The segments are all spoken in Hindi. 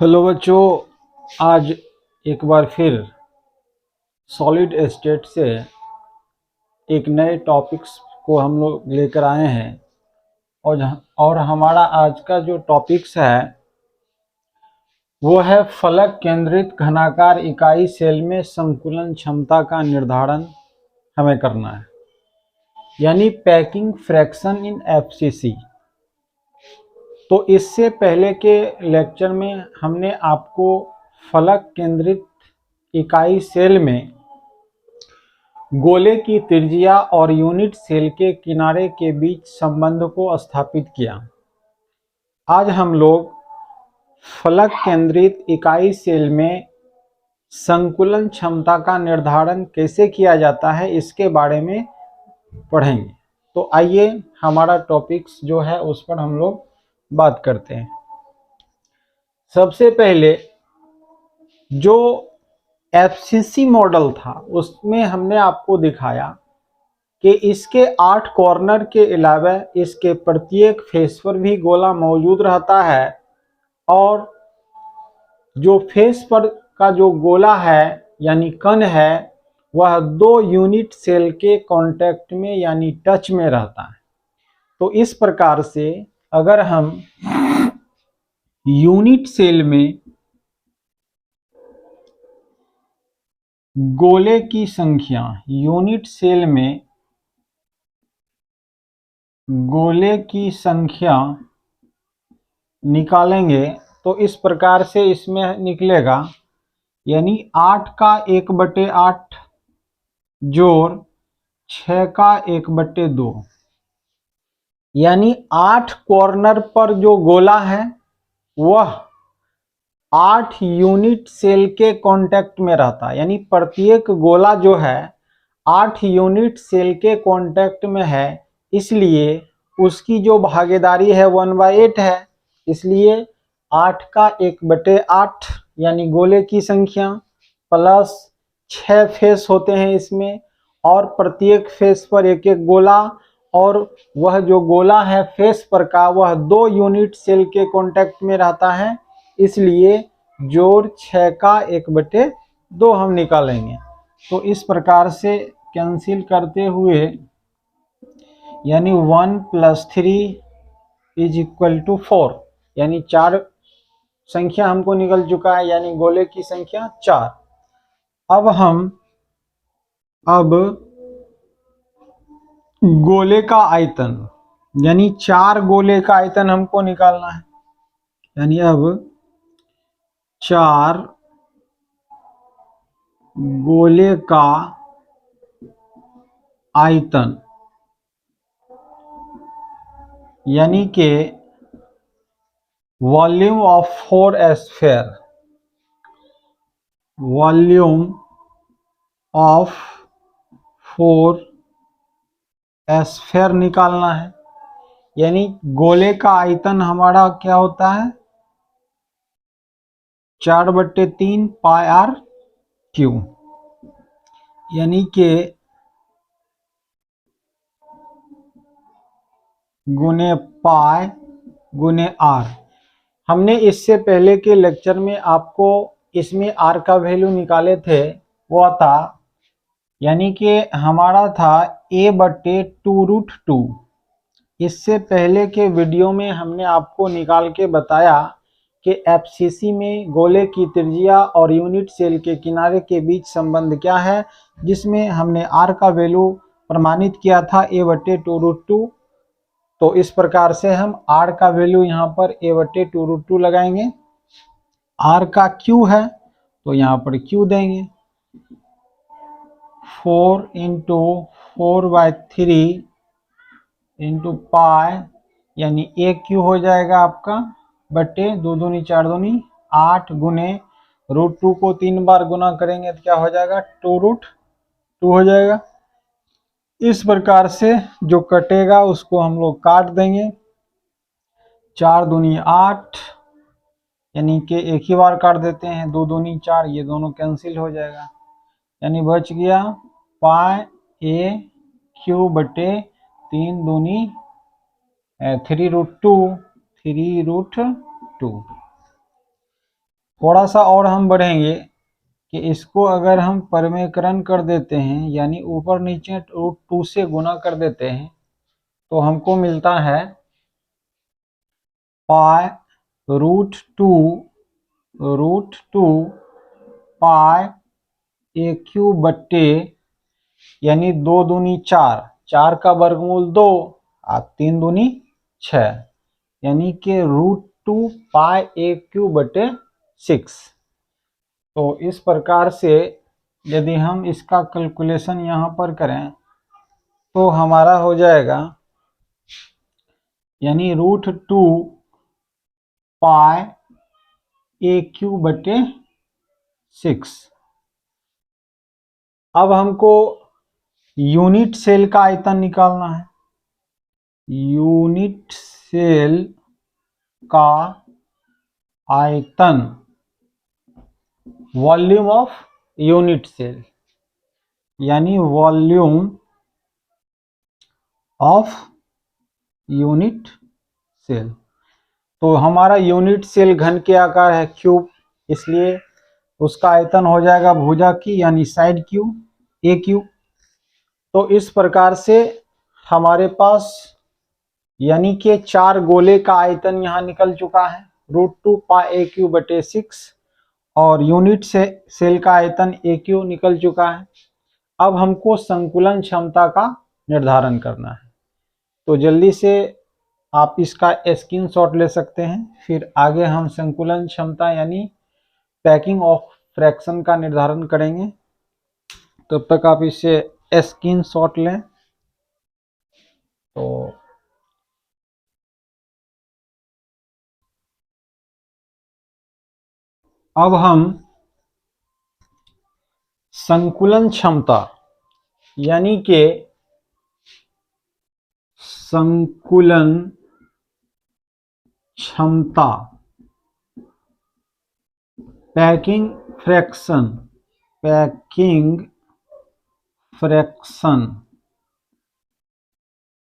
हेलो बच्चों, आज एक बार फिर सॉलिड स्टेट से एक नए टॉपिक्स को हम लोग लेकर आए हैं। और हमारा आज का जो टॉपिक्स है वो है फलक केंद्रित घनाकार इकाई सेल में संकुलन क्षमता का निर्धारण हमें करना है, यानी पैकिंग फ्रैक्शन इन एफसीसी। तो इससे पहले के लेक्चर में हमने आपको फलक केंद्रित इकाई सेल में गोले की त्रिज्या और यूनिट सेल के किनारे के बीच संबंध को स्थापित किया। आज हम लोग फलक केंद्रित इकाई सेल में संकुलन क्षमता का निर्धारण कैसे किया जाता है इसके बारे में पढ़ेंगे। तो आइए हमारा टॉपिक्स जो है उस पर हम लोग बात करते हैं। सबसे पहले जो एफसीसी मॉडल था उसमें हमने आपको दिखाया कि इसके 8 कॉर्नर के अलावा इसके प्रत्येक फेस पर भी गोला मौजूद रहता है, और जो फेस पर का जो गोला है यानी कण है वह 2 यूनिट सेल के कांटेक्ट में यानी टच में रहता है। तो इस प्रकार से अगर हम यूनिट सेल में गोले की संख्या यूनिट सेल में गोले की संख्या निकालेंगे तो इस प्रकार से इसमें निकलेगा, यानी 8 का 1/8 जोड़ 6 का 1/2, यानी 8 कॉर्नर पर जो गोला है वह 8 यूनिट सेल के कांटेक्ट में रहता है, यानी प्रत्येक गोला जो है 8 यूनिट सेल के कांटेक्ट में है, इसलिए उसकी जो भागीदारी है 1/8 है। इसलिए 8 का 1/8 यानी गोले की संख्या प्लस 6 फेस होते हैं इसमें, और प्रत्येक फेस पर एक एक गोला, और वह जो गोला है फेस पर का वह 2 यूनिट सेल के कांटेक्ट में रहता है, इसलिए जोड़ 6 का 1/2 हम निकालेंगे। तो इस प्रकार से कैंसिल करते हुए यानी 1 + 3 = 4, यानी 4 संख्या हमको निकल चुका है, यानी गोले की संख्या 4। अब गोले का आयतन यानी 4 गोले का आयतन हमको निकालना है, यानी अब 4 गोले का आयतन यानी कि volume of 4 sphere, volume of 4 sphere निकालना है। यानी गोले का आयतन हमारा क्या होता है 4/3 πr³, यानी कि गुने पाई गुने आर। हमने इससे पहले के लेक्चर में आपको इसमें आर का वैल्यू निकाले थे, वो था यानी कि हमारा था a/2√2। इससे पहले के वीडियो में हमने आपको निकाल के बताया कि एफसीसी में गोले की त्रिज्या और यूनिट सेल के किनारे के बीच संबंध क्या है, जिसमें हमने आर का वैल्यू प्रमाणित किया था a/2√2। तो इस प्रकार से हम r का वैल्यू यहाँ पर a/2√2 लगाएंगे। r का q है तो यहाँ पर q देंगे, 4 × 4/3 × पाई, यानी aq हो जाएगा आपका बटे 2 दूनी 4 दूनी 8 गुने √2 को 3 बार गुना करेंगे तो क्या हो जाएगा 2√2 हो जाएगा। इस प्रकार से जो कटेगा उसको हम लोग काट देंगे, 4 दूनी 8, यानी कि एक ही बार काट देते हैं, 2 दूनी 4, ये दोनों कैंसिल हो जाएगा, यानी बच गया पाई aq बटे 3 दूनी 3√2। थोड़ा सा और हम बढ़ेंगे कि इसको अगर हम परिमेयकरण कर देते हैं, यानी ऊपर नीचे √2 से गुना कर देते हैं, तो हमको मिलता है पाई √2 पाई ए क्यू बट्टे, यानी 2 दूनी 4, 4 का वर्गमूल 2 और 3 दूनी 6, यानी कि √2 पाई ए क्यू बटे 6। तो इस प्रकार से यदि हम इसका कैलकुलेशन यहाँ पर करें तो हमारा हो जाएगा, यानी √2 पाई ए क्यू बटे 6। अब हमको यूनिट सेल का आयतन निकालना है। यूनिट सेल का आयतन, वॉल्यूम ऑफ यूनिट सेल, यानी वॉल्यूम ऑफ यूनिट सेल। तो हमारा यूनिट सेल घन के आकार है क्यूब, इसलिए उसका आयतन हो जाएगा भुजा की, यानी साइड क्यू ए क्यू। तो इस प्रकार से हमारे पास यानी कि 4 गोले का आयतन यहाँ निकल चुका है, √2 पाई ए क्यू बटे 6, और यूनिट से सेल का आयतन ए क्यू निकल चुका है। अब हमको संकुलन क्षमता का निर्धारण करना है, तो जल्दी से आप इसका स्क्रीनशॉट ले सकते हैं, फिर आगे हम संकुलन क्षमता यानी पैकिंग ऑफ फ्रैक्शन का निर्धारण करेंगे। तब तक आप इसे स्क्रीनशॉट लें। तो अब हम संकुलन क्षमता यानी कि संकुलन क्षमता पैकिंग फ्रैक्शन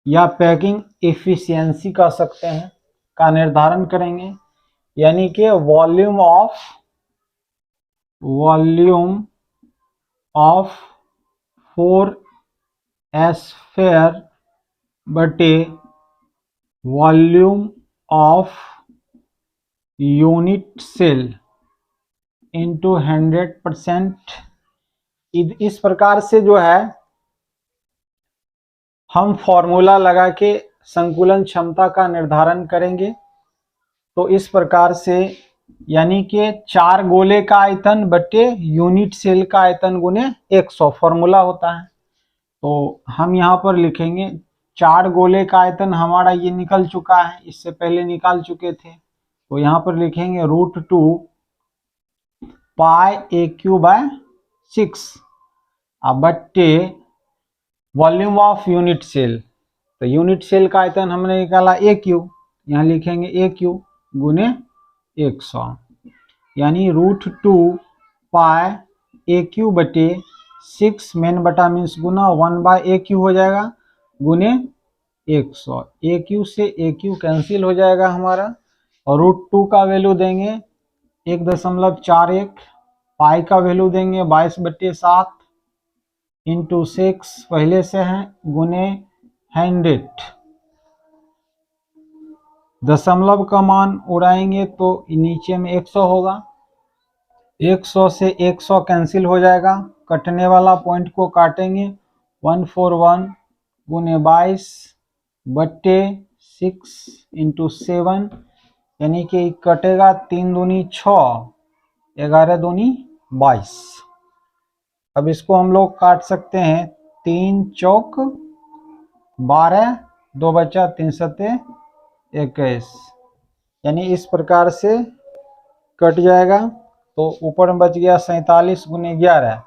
या पैकिंग एफिशिएंसी कह सकते हैं, का निर्धारण करेंगे, यानी कि वॉल्यूम ऑफ 4 एस्फेयर बटे volume of unit cell into 100%। इस प्रकार से जो है हम फॉर्मूला लगा के संकुलन क्षमता का निर्धारण करेंगे। तो इस प्रकार से यानी कि 4 गोले का आयतन बटे यूनिट सेल का आयतन गुने 100 फॉर्मूला होता है। तो हम यहाँ पर लिखेंगे 4 गोले का आयतन हमारा ये निकल चुका है, इससे पहले निकाल चुके थे। तो यहाँ पर लिखेंगे √2 पाई ए क्यू बाय 6 बट्टे वॉल्यूम ऑफ यूनिट सेल। तो यूनिट सेल का आयतन हमने निकाला ए क्यू, यहाँ लिखेंगे ए क्यू गुने 100, यानी √2 पाई ए क्यू बटे 6 मेन बटा मीन्स गुना 1/a क्यू हो जाएगा गुने 100। ए क्यू से ए क्यू कैंसिल हो जाएगा हमारा, और √2 का वैल्यू देंगे 1.41, पाई का वैल्यू देंगे 22/7 इंटू 6 पहले से है गुने 100। दशमलव का मान उड़ाएंगे तो नीचे में 100 होगा, 100 से 100 कैंसिल हो जाएगा, कटने वाला पॉइंट को काटेंगे 141 गुने 22 बट्टे 6 इंटू 7, यानी कि कटेगा 3 दूनी 6, 11 दूनी 22। अब इसको हम लोग काट सकते हैं, 3 चौक 12, 2 बचा 3 सते 21, यानी इस प्रकार से कट जाएगा। तो ऊपर में बच गया 47 गुने 11,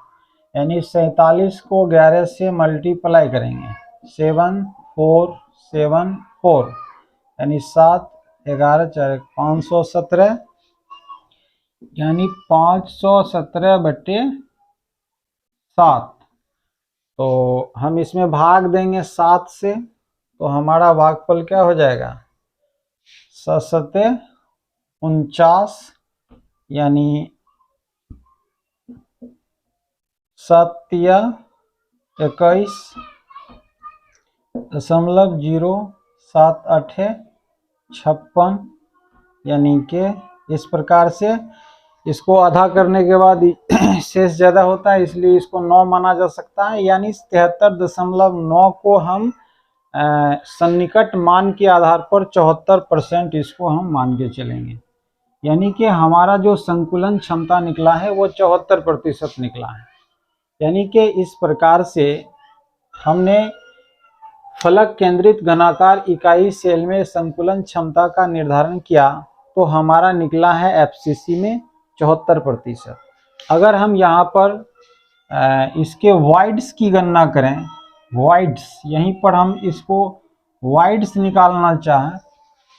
यानी 47 को 11 से मल्टीप्लाई करेंगे 7474, यानी 7 11 4 517, यानी 517/7। तो हम इसमें भाग देंगे 7 से, तो हमारा भागफल क्या हो जाएगा 7 7 49, यानी 21.07856 यानी कि इस प्रकार से इसको आधा करने के बाद शेष ज़्यादा होता है, इसलिए इसको 9 माना जा सकता है। यानी 73.9 को हम सन्निकट मान के आधार पर 74% इसको हम मान के चलेंगे। यानी कि हमारा जो संकुलन क्षमता निकला है वो 74% निकला है। यानी कि इस प्रकार से हमने फलक केंद्रित घनाकार इकाई सेल में संकुलन क्षमता का निर्धारण किया तो हमारा निकला है एफसीसी में 74%। अगर हम यहाँ पर इसके वाइड्स की गणना करें, वाइड्स यहीं पर हम इसको वाइड्स निकालना चाहें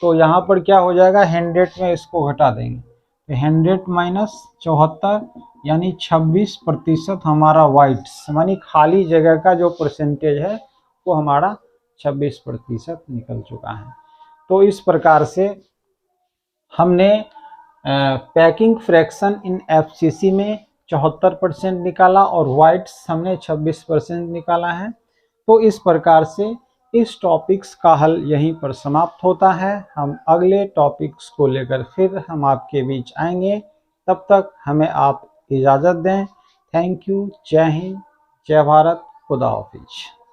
तो यहाँ पर क्या हो जाएगा, 100 में इसको घटा देंगे तो 100 माइनस 74 यानी 26% हमारा वाइड्स मानी खाली जगह का जो परसेंटेज है वो हमारा 26% निकल चुका है। तो इस प्रकार से हमने पैकिंग फ्रैक्शन इन एफसीसी में 74% निकाला और वाइड्स हमने 26% निकाला है। तो इस प्रकार से इस टॉपिक्स का हल यहीं पर समाप्त होता है। हम अगले टॉपिक्स को लेकर फिर हम आपके बीच आएंगे, तब तक हमें आप इजाज़त दें। Thank you. जय हिंद, जय भारत, खुदा हाफिज।